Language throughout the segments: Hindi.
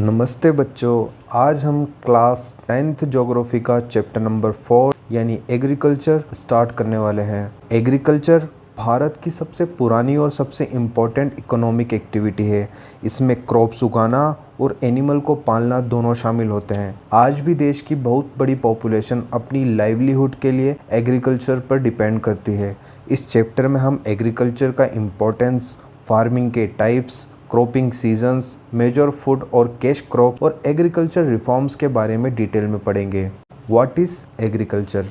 नमस्ते बच्चों। आज हम क्लास 10th ज्योग्राफी का चैप्टर नंबर 4 यानी एग्रीकल्चर स्टार्ट करने वाले हैं। एग्रीकल्चर भारत की सबसे पुरानी और सबसे इम्पोर्टेंट इकोनॉमिक एक्टिविटी है। इसमें क्रॉप्स उगाना और एनिमल को पालना दोनों शामिल होते हैं। आज भी देश की बहुत बड़ी पॉपुलेशन अपनी लाइवलीहुड के लिए एग्रीकल्चर पर डिपेंड करती है। इस चैप्टर में हम एग्रीकल्चर का इम्पोर्टेंस, फार्मिंग के types, cropping seasons, major food और कैश क्रॉप और एग्रीकल्चर रिफॉर्म्स के बारे में डिटेल में पढ़ेंगे। What is agriculture?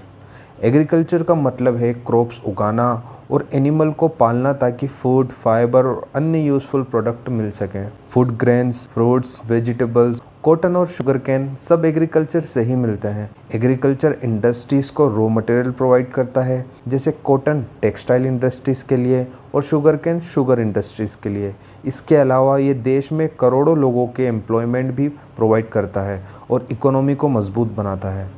एग्रीकल्चर का मतलब है क्रॉप्स उगाना और एनिमल को पालना ताकि फूड, फाइबर और अन्य यूजफुल प्रोडक्ट मिल सकें। Food grains, fruits, vegetables, cotton और शुगर कैन सब एग्रीकल्चर से ही मिलते हैं। एग्रीकल्चर इंडस्ट्रीज़ को रॉ मटेरियल प्रोवाइड करता है, जैसे कॉटन टेक्सटाइल इंडस्ट्रीज़ के लिए और शुगर कैन शुगर इंडस्ट्रीज़ के लिए। इसके अलावा ये देश में करोड़ों लोगों के एम्प्लॉयमेंट भी प्रोवाइड करता है और इकोनॉमी को मजबूत बनाता है।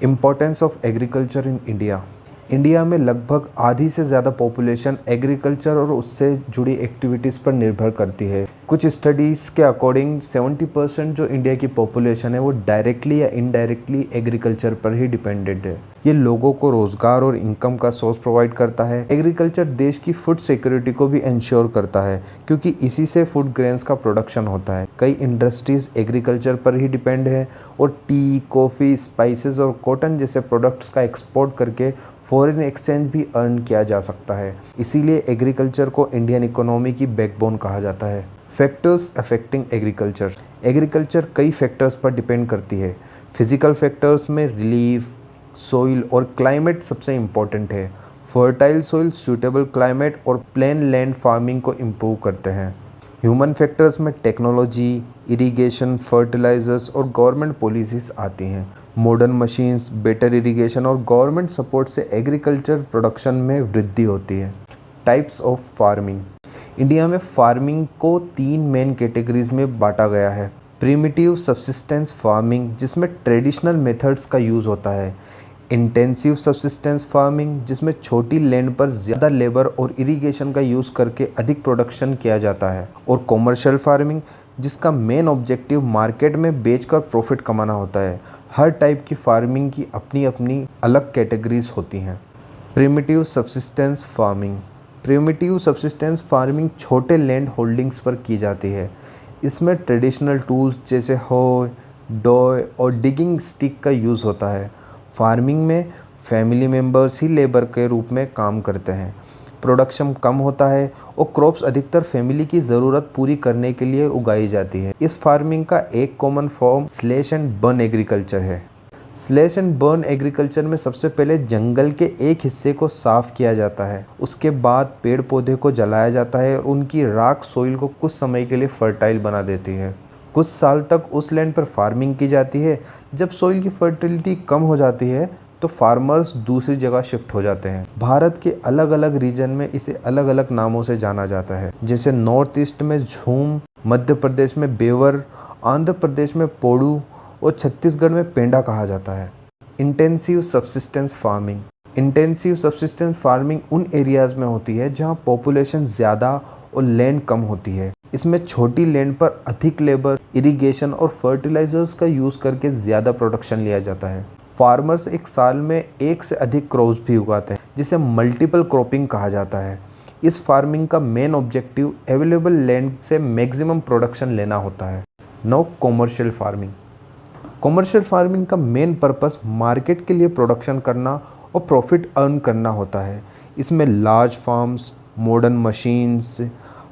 Importance of agriculture in India. India में लगभग आधी से ज़्यादा पॉपुलेशन एग्रीकल्चर और उससे जुड़ी एक्टिविटीज़ पर निर्भर करती है। कुछ स्टडीज़ के अकॉर्डिंग 70% जो इंडिया की पॉपुलेशन है वो डायरेक्टली या इनडायरेक्टली एग्रीकल्चर पर ही डिपेंडेंट है। ये लोगों को रोज़गार और इनकम का सोर्स प्रोवाइड करता है। एग्रीकल्चर देश की फूड सिक्योरिटी को भी इंश्योर करता है, क्योंकि इसी से फूड ग्रेन्स का प्रोडक्शन होता है। कई इंडस्ट्रीज़ एग्रीकल्चर पर ही डिपेंड है और टी, कॉफ़ी, स्पाइसेस और कॉटन जैसे प्रोडक्ट्स का एक्सपोर्ट करके फॉरेन एक्सचेंज भी अर्न किया जा सकता है। इसीलिए एग्रीकल्चर को इंडियन इकोनॉमी की बैकबोन कहा जाता है। Factors affecting agriculture. एग्रीकल्चर कई फैक्टर्स पर डिपेंड करती है। फिजिकल फैक्टर्स में रिलीफ, सोइल और क्लाइमेट सबसे इम्पोर्टेंट है। फर्टाइल सोइल, सूटेबल क्लाइमेट और प्लेन लैंड फार्मिंग को इम्प्रूव करते हैं। ह्यूमन फैक्टर्स में टेक्नोलॉजी, इरिगेशन, फर्टिलाइजर्स और गवर्नमेंट पॉलिसीज़ आती हैं। मॉडर्न मशीन्स, बेटर इरिगेशन और गवर्नमेंट सपोर्ट से एग्रीकल्चर प्रोडक्शन में वृद्धि होती है। Types of farming. इंडिया में फार्मिंग को 3 मेन कैटेगरीज में बांटा गया है। प्रिमिटिव सब्सिस्टेंस फार्मिंग, जिसमें ट्रेडिशनल मेथड्स का यूज़ होता है। इंटेंसिव सब्सिस्टेंस फार्मिंग, जिसमें छोटी लैंड पर ज़्यादा लेबर और इरिगेशन का यूज़ करके अधिक प्रोडक्शन किया जाता है। और कॉमर्शियल फार्मिंग, जिसका मेन ऑब्जेक्टिव मार्केट में बेचकर प्रॉफिट कमाना होता है। हर टाइप की फार्मिंग की अपनी अपनी अलग कैटेगरीज होती हैं। Primitive subsistence farming. Primitive subsistence farming छोटे लैंड होल्डिंग्स पर की जाती है। इसमें ट्रेडिशनल टूल्स जैसे हो, डॉय और डिगिंग स्टिक का यूज़ होता है। फार्मिंग में फैमिली मेंबर्स ही लेबर के रूप में काम करते हैं। प्रोडक्शन कम होता है और क्रॉप्स अधिकतर फैमिली की ज़रूरत पूरी करने के लिए उगाई जाती है। इस फार्मिंग का एक common form slash and burn agriculture है। स्लैश एंड बर्न एग्रीकल्चर में सबसे पहले जंगल के एक हिस्से को साफ किया जाता है। उसके बाद पेड़ पौधे को जलाया जाता है और उनकी राख सोइल को कुछ समय के लिए फर्टाइल बना देती है। कुछ साल तक उस लैंड पर फार्मिंग की जाती है। जब सोइल की फर्टिलिटी कम हो जाती है तो फार्मर्स दूसरी जगह शिफ्ट हो जाते हैं। भारत के अलग अलग रीजन में इसे अलग अलग नामों से जाना जाता है, जैसे नॉर्थ ईस्ट में झूम, मध्य प्रदेश में बेवर, आंध्र प्रदेश में पोडू और छत्तीसगढ़ में पेंडा कहा जाता है। Intensive subsistence farming. Intensive subsistence farming उन एरियाज़ में होती है जहाँ पॉपुलेशन ज़्यादा और लैंड कम होती है। इसमें छोटी लैंड पर अधिक लेबर, इरिगेशन और फर्टिलाइजर्स का यूज़ करके ज़्यादा प्रोडक्शन लिया जाता है। फार्मर्स एक साल में एक से अधिक क्रॉप्स भी उगाते हैं, जिसे मल्टीपल क्रॉपिंग कहा जाता है। इस फार्मिंग का मेन ऑब्जेक्टिव अवेलेबल लैंड से मैक्सिमम प्रोडक्शन लेना होता है। Now commercial farming. Commercial farming का मेन पर्पस मार्केट के लिए प्रोडक्शन करना और प्रॉफिट अर्न करना होता है। इसमें large farms, modern machines,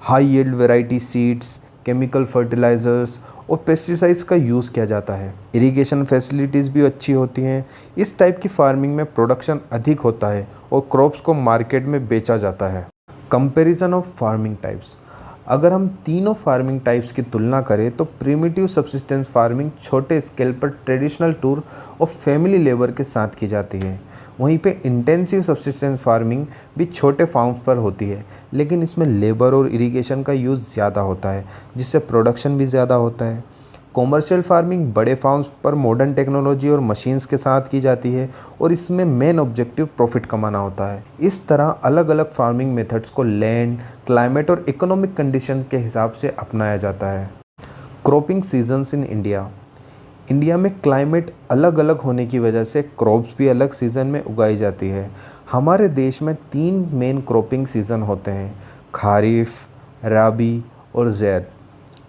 high yield variety seeds, chemical fertilisers और पेस्टिसाइड्स का यूज़ किया जाता है। इरिगेशन फैसिलिटीज़ भी अच्छी होती हैं। इस टाइप की फार्मिंग में प्रोडक्शन अधिक होता है और क्रॉप्स को मार्केट में बेचा जाता है। Comparison of farming types. अगर हम तीनों फार्मिंग टाइप्स की तुलना करें तो प्रिमिटिव सब्सिस्टेंस फार्मिंग छोटे स्केल पर ट्रेडिशनल टूल और फैमिली लेबर के साथ की जाती है। वहीं पे इंटेंसिव सब्सिस्टेंस फार्मिंग भी छोटे फार्म्स पर होती है, लेकिन इसमें लेबर और इरिगेशन का यूज़ ज़्यादा होता है, जिससे प्रोडक्शन भी ज़्यादा होता है। कॉमर्शियल फार्मिंग बड़े फार्म्स पर मॉडर्न टेक्नोलॉजी और मशीन्स के साथ की जाती है और इसमें मेन ऑब्जेक्टिव प्रॉफिट कमाना होता है। इस तरह अलग अलग फार्मिंग मेथड्स को लैंड, क्लाइमेट और इकोनॉमिक कंडीशंस के हिसाब से अपनाया जाता है। Cropping seasons in India. India में क्लाइमेट अलग अलग होने की वजह से क्रॉप्स भी अलग सीज़न में उगाई जाती है। हमारे देश में 3 मेन क्रॉपिंग सीज़न होते हैं, खारिफ, राबी और ज़ैद।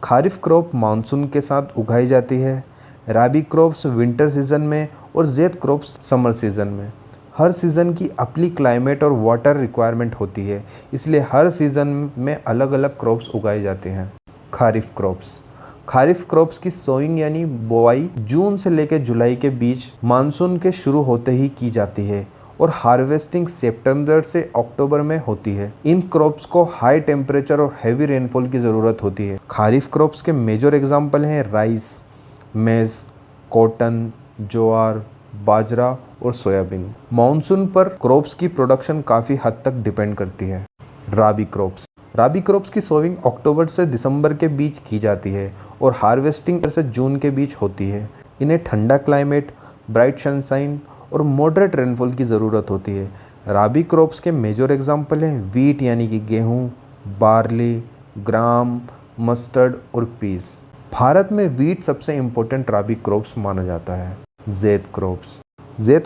खारिफ क्रॉप मानसून के साथ उगाई जाती है, राबी क्रॉप्स विंटर सीज़न में और ज़ैद क्रॉप्स समर सीज़न में। हर सीज़न की अपनी क्लाइमेट और वाटर रिक्वायरमेंट होती है, इसलिए हर सीज़न में अलग अलग क्रॉप्स उगाए जाते हैं। खारिफ क्रॉप्स की सोइंग यानी बोआई जून से लेकर जुलाई के बीच मानसून के शुरू होते ही की जाती है और हार्वेस्टिंग सितंबर से अक्टूबर में होती है। इन क्रॉप्स को हाई टेम्परेचर और हैवी रेनफॉल की ज़रूरत होती है। खारिफ क्रॉप्स के मेजर एग्जाम्पल हैं राइस, मेज, कॉटन, ज्वार, बाजरा और सोयाबीन। मानसून पर क्रॉप्स की प्रोडक्शन काफ़ी हद तक डिपेंड करती है। राबी क्रॉप्स की सोइंग अक्टूबर से दिसंबर के बीच की जाती है और हार्वेस्टिंग से जून के बीच होती है। इन्हें ठंडा क्लाइमेट, ब्राइट सनशाइन और मॉडरेट रेनफॉल की ज़रूरत होती है। राबी क्रॉप्स के मेजर एग्जाम्पल हैं वीट यानी कि गेहूँ, बार्ली, ग्राम, मस्टर्ड और पीस। भारत में वीट सबसे इम्पोर्टेंट राबी क्रॉप्स माना जाता है। ज़ैद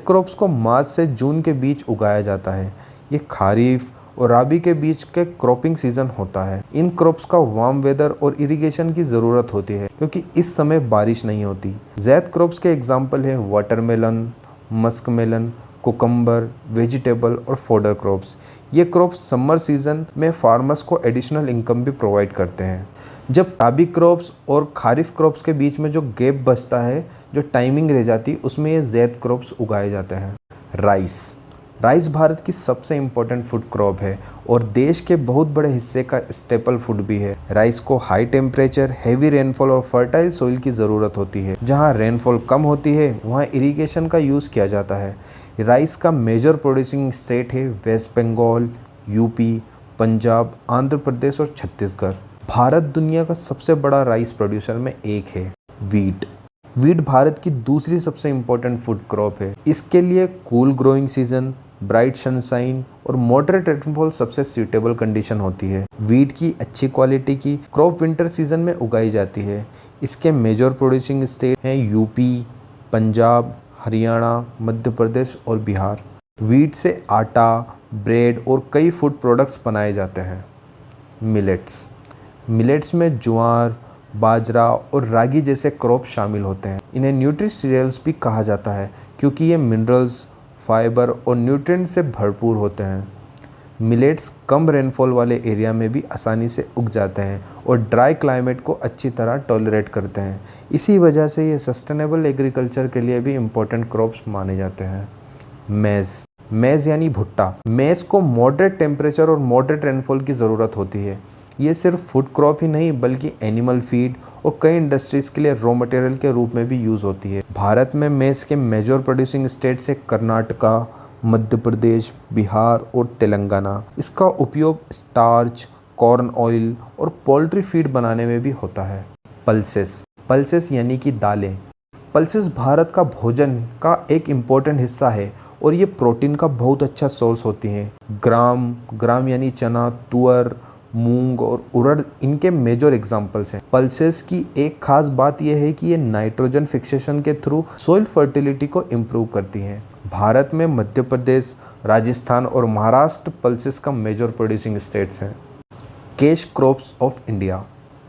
क्रॉप्स को मार्च से जून के बीच उगाया जाता है। ये खारिफ और राबी के बीच के क्रॉपिंग सीजन होता है। इन क्रॉप्स का वार्म वेदर और इरिगेशन की ज़रूरत होती है क्योंकि इस समय बारिश नहीं होती। ज़ैद क्रॉप्स के एग्जाम्पल हैं watermelon, musk melon, cucumber, vegetable और फोडर क्रॉप्स। ये क्रॉप्स समर सीजन में फार्मर्स को एडिशनल इनकम भी प्रोवाइड करते हैं। जब राबी क्रॉप्स और खारिफ क्रॉप्स के बीच में जो गैप बचता है, जो टाइमिंग रह जाती है, उसमें ये ज़ैद क्रॉप्स उगाए जाते हैं। राइस भारत की सबसे इम्पोर्टेंट फूड क्रॉप है और देश के बहुत बड़े हिस्से का स्टेपल फूड भी है। राइस को हाई टेम्परेचर, हेवी रेनफॉल और फर्टाइल सोइल की ज़रूरत होती है। जहाँ रेनफॉल कम होती है वहाँ इरिगेशन का यूज़ किया जाता है। राइस का मेजर प्रोड्यूसिंग स्टेट है वेस्ट बंगाल, यूपी, पंजाब, आंध्र प्रदेश और छत्तीसगढ़। भारत दुनिया का सबसे बड़ा राइस प्रोड्यूसर में एक है। वीट भारत की दूसरी सबसे इम्पोर्टेंट फूड क्रॉप है। इसके लिए cool growing season, bright sunshine और मॉडरेट रेनफॉल सबसे सूटेबल कंडीशन होती है। वीट की अच्छी क्वालिटी की क्रॉप विंटर सीजन में उगाई जाती है। इसके मेजर प्रोड्यूसिंग स्टेट हैं यूपी, पंजाब, हरियाणा, मध्य प्रदेश और बिहार। वीट से आटा, ब्रेड और कई फूड प्रोडक्ट्स बनाए जाते हैं। मिलेट्स में ज्वार, बाजरा और रागी जैसे क्रॉप शामिल होते हैं। इन्हें न्यूट्री सीरियल्स भी कहा जाता है क्योंकि ये मिनरल्स, फाइबर और न्यूट्रिएंट से भरपूर होते हैं। मिलेट्स कम रेनफॉल वाले एरिया में भी आसानी से उग जाते हैं और ड्राई क्लाइमेट को अच्छी तरह टॉलरेट करते हैं। इसी वजह से ये सस्टेनेबल एग्रीकल्चर के लिए भी इम्पोर्टेंट क्रॉप्स माने जाते हैं। मेज़ यानी भुट्टा। मेज़ को मॉडरेट टेम्परेचर और मॉडरेट रेनफॉल की ज़रूरत होती है। ये सिर्फ फूड क्रॉप ही नहीं बल्कि एनिमल फीड और कई इंडस्ट्रीज़ के लिए रॉ मटेरियल के रूप में भी यूज़ होती है। भारत में मेज़ के मेजर प्रोड्यूसिंग स्टेट्स हैं कर्नाटका, मध्य प्रदेश, बिहार और तेलंगाना। इसका उपयोग स्टार्च, कॉर्न ऑयल और पोल्ट्री फीड बनाने में भी होता है। पल्सेस यानी कि दालें। पल्सेस भारत का भोजन का एक इम्पोर्टेंट हिस्सा है और ये प्रोटीन का बहुत अच्छा सोर्स होती हैं। ग्राम यानी चना, तुअर, मूंग और उड़द इनके मेजर एग्जाम्पल्स हैं। पल्सेस की एक खास बात यह है कि ये नाइट्रोजन फिक्सेशन के थ्रू सोइल फर्टिलिटी को इम्प्रूव करती हैं। भारत में मध्य प्रदेश, राजस्थान और महाराष्ट्र पल्सेस का मेजर प्रोड्यूसिंग स्टेट्स हैं। Cash crops of India.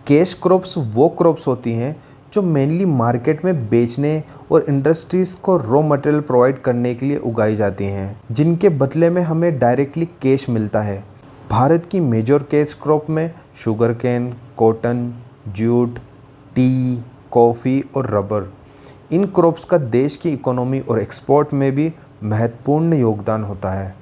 Cash crops वो क्रॉप्स होती हैं जो मेनली मार्केट में बेचने और इंडस्ट्रीज़ को रॉ मटेरियल प्रोवाइड करने के लिए उगाई जाती हैं, जिनके बदले में हमें डायरेक्टली कैश मिलता है। भारत की मेजर कैश क्रॉप में sugar cane, cotton, jute, tea, coffee और रबर। इन क्रॉप्स का देश की इकोनॉमी और एक्सपोर्ट में भी महत्वपूर्ण योगदान होता है।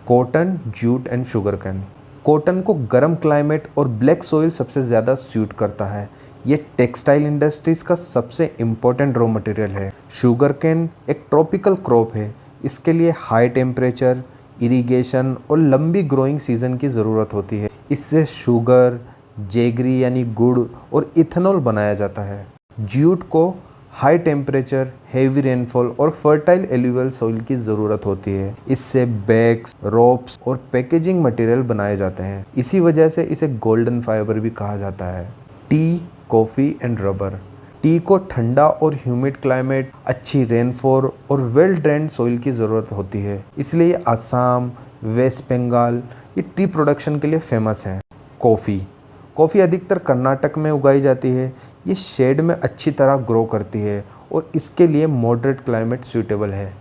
Cotton, jute and sugar cane. Cotton को गर्म क्लाइमेट और ब्लैक सॉइल सबसे ज़्यादा सूट करता है। ये टेक्सटाइल इंडस्ट्रीज़ का सबसे इम्पोर्टेंट रॉ मटेरियल है। शुगर केन एक ट्रॉपिकल क्रॉप है। इसके लिए हाई टेम्परेचर, इरिगेशन और लंबी ग्रोइंग सीजन की ज़रूरत होती है। इससे शुगर, जेगरी यानी गुड़ और इथेनॉल बनाया जाता है। जूट को हाई टेम्परेचर, हेवी रेनफॉल और फर्टाइल एलुवियल सॉइल की ज़रूरत होती है। इससे बैग्स, रोप्स और पैकेजिंग मटेरियल बनाए जाते हैं। इसी वजह से इसे गोल्डन फाइबर भी कहा जाता है। Tea coffee and rubber. T को ठंडा और ह्यूमिड क्लाइमेट, अच्छी रेनफॉल और वेल ड्रेन्ड सॉइल की ज़रूरत होती है, इसलिए असम, वेस्ट बंगाल ये टी प्रोडक्शन के लिए फेमस हैं। कॉफ़ी अधिकतर कर्नाटक में उगाई जाती है। ये शेड में अच्छी तरह ग्रो करती है और इसके लिए मॉडरेट क्लाइमेट सूटेबल है।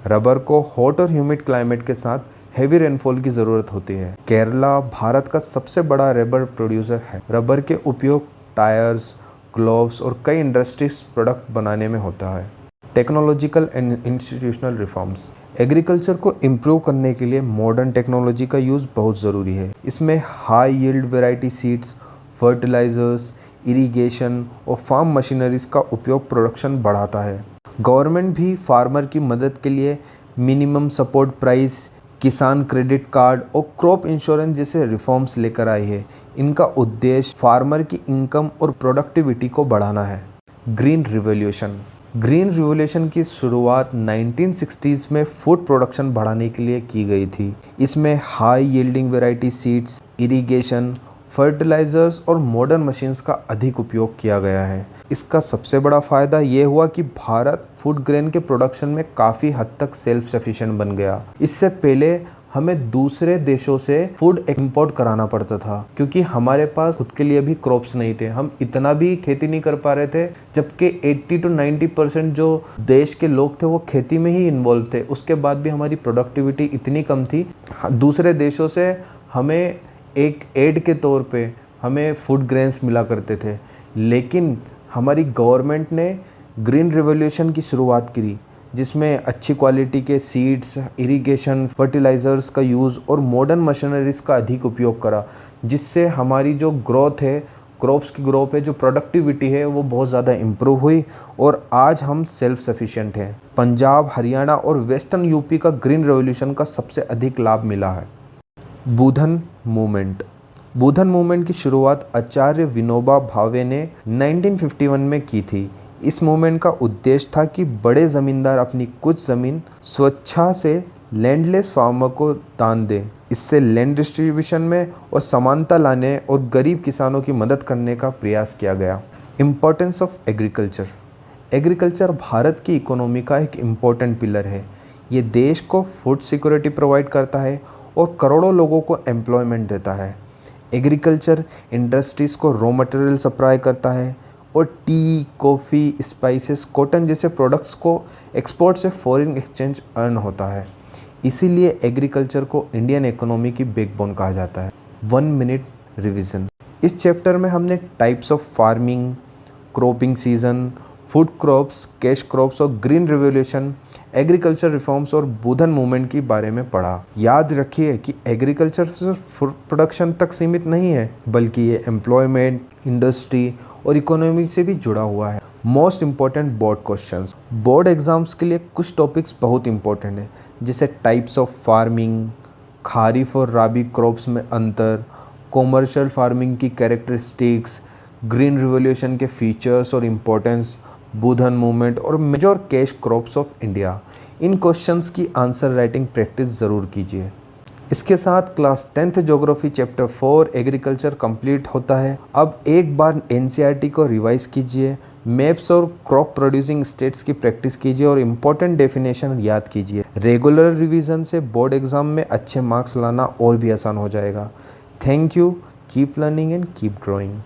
रबर को हॉट और ह्यूमिड क्लाइमेट के साथ हेवी रेनफॉल की ज़रूरत होती है। केरला भारत का सबसे बड़ा रबर प्रोड्यूसर है। रबर के उपयोग टायर्स, ग्लोव्स और कई इंडस्ट्रीज प्रोडक्ट बनाने में होता है। Technological and institutional reforms. Agriculture को इम्प्रूव करने के लिए मॉडर्न टेक्नोलॉजी का यूज़ बहुत ज़रूरी है। इसमें high yield variety seeds, fertilisers, irrigation और फार्म मशीनरीज का उपयोग प्रोडक्शन बढ़ाता है। गवर्नमेंट भी फार्मर की मदद के लिए मिनिमम सपोर्ट प्राइस, किसान क्रेडिट कार्ड और क्रॉप इंश्योरेंस जैसे रिफॉर्म्स लेकर आई है। इनका उद्देश्य फार्मर की इनकम और प्रोडक्टिविटी को बढ़ाना है। ग्रीन रिवोल्यूशन की शुरुआत 1960s में फूड प्रोडक्शन बढ़ाने के लिए की गई थी। इसमें high yielding variety seeds, irrigation, fertilisers और मॉडर्न मशीन्स का अधिक उपयोग किया गया है। इसका सबसे बड़ा फ़ायदा ये हुआ कि भारत फूड ग्रेन के प्रोडक्शन में काफ़ी हद तक सेल्फ सफिशिएंट बन गया। इससे पहले हमें दूसरे देशों से फूड इंपोर्ट कराना पड़ता था, क्योंकि हमारे पास खुद के लिए भी क्रॉप्स नहीं थे। हम इतना भी खेती नहीं कर पा रहे थे, जबकि 80 to 90% जो देश के लोग थे वो खेती में ही इन्वॉल्व थे। उसके बाद भी हमारी प्रोडक्टिविटी इतनी कम थी। दूसरे देशों से हमें एक एड के तौर पे हमें फूड ग्रेन्स मिला करते थे, लेकिन हमारी गवर्नमेंट ने ग्रीन रिवॉल्यूशन की शुरुआत की, जिसमें अच्छी क्वालिटी के सीड्स, इरिगेशन, फर्टिलाइज़र्स का यूज़ और मॉडर्न मशीनरीज़ का अधिक उपयोग करा, जिससे हमारी जो ग्रोथ है, क्रॉप्स की ग्रोथ है, जो प्रोडक्टिविटी है वो बहुत ज़्यादा इम्प्रूव हुई और आज हम सेल्फ सफिशिएंट हैं। पंजाब, हरियाणा और वेस्टर्न यूपी का ग्रीन रिवॉल्यूशन का सबसे अधिक लाभ मिला है। बुधन मूवमेंट की शुरुआत आचार्य विनोबा भावे ने 1951 में की थी। इस मूवमेंट का उद्देश्य था कि बड़े ज़मींदार अपनी कुछ ज़मीन स्वेच्छा से लैंडलेस फार्मर को दान दें। इससे लैंड डिस्ट्रीब्यूशन में और समानता लाने और गरीब किसानों की मदद करने का प्रयास किया गया। इम्पोर्टेंस ऑफ एग्रीकल्चर भारत की इकोनॉमी का एक इम्पोर्टेंट पिलर है। ये देश को फूड सिक्योरिटी प्रोवाइड करता है और करोड़ों लोगों को एम्प्लॉयमेंट देता है। एग्रीकल्चर इंडस्ट्रीज़ को रॉ मटेरियल सप्लाई करता है और टी, कॉफ़ी, स्पाइसेस, कॉटन जैसे प्रोडक्ट्स को एक्सपोर्ट से फॉरेन एक्सचेंज अर्न होता है। इसीलिए एग्रीकल्चर को इंडियन इकोनॉमी की बैकबोन कहा जाता है। 1 मिनट रिवीजन। इस चैप्टर में हमने types of farming, cropping season, food crops, cash crops और ग्रीन रिवॉल्यूशन, एग्रीकल्चर रिफॉर्म्स और बुधन मूवमेंट के बारे में पढ़ा। याद रखिए कि एग्रीकल्चर सिर्फ फूड प्रोडक्शन तक सीमित नहीं है, बल्कि ये एम्प्लॉयमेंट, इंडस्ट्री और इकोनॉमी से भी जुड़ा हुआ है। Most important board questions. Board exams के लिए कुछ टॉपिक्स बहुत इंपॉर्टेंट हैं, जैसे टाइप्स ऑफ फार्मिंग, खारिफ और राबी क्रॉप्स में अंतर, कॉमर्शियल फार्मिंग की कैरेक्टरिस्टिक्स, ग्रीन रिवॉल्यूशन के फीचर्स और इम्पोर्टेंस, बुधन मूवमेंट और major cash crops of India. इन क्वेश्चंस की आंसर राइटिंग प्रैक्टिस ज़रूर कीजिए। इसके साथ class 10th geography chapter 4 agriculture complete होता है। अब एक बार एनसीईआरटी को रिवाइज कीजिए, मैप्स और क्रॉप प्रोड्यूसिंग स्टेट्स की प्रैक्टिस कीजिए और इम्पोर्टेंट डेफिनेशन याद कीजिए। रेगुलर रिवीजन से बोर्ड एग्जाम में अच्छे मार्क्स लाना और भी आसान हो जाएगा। Thank you, keep learning and keep growing.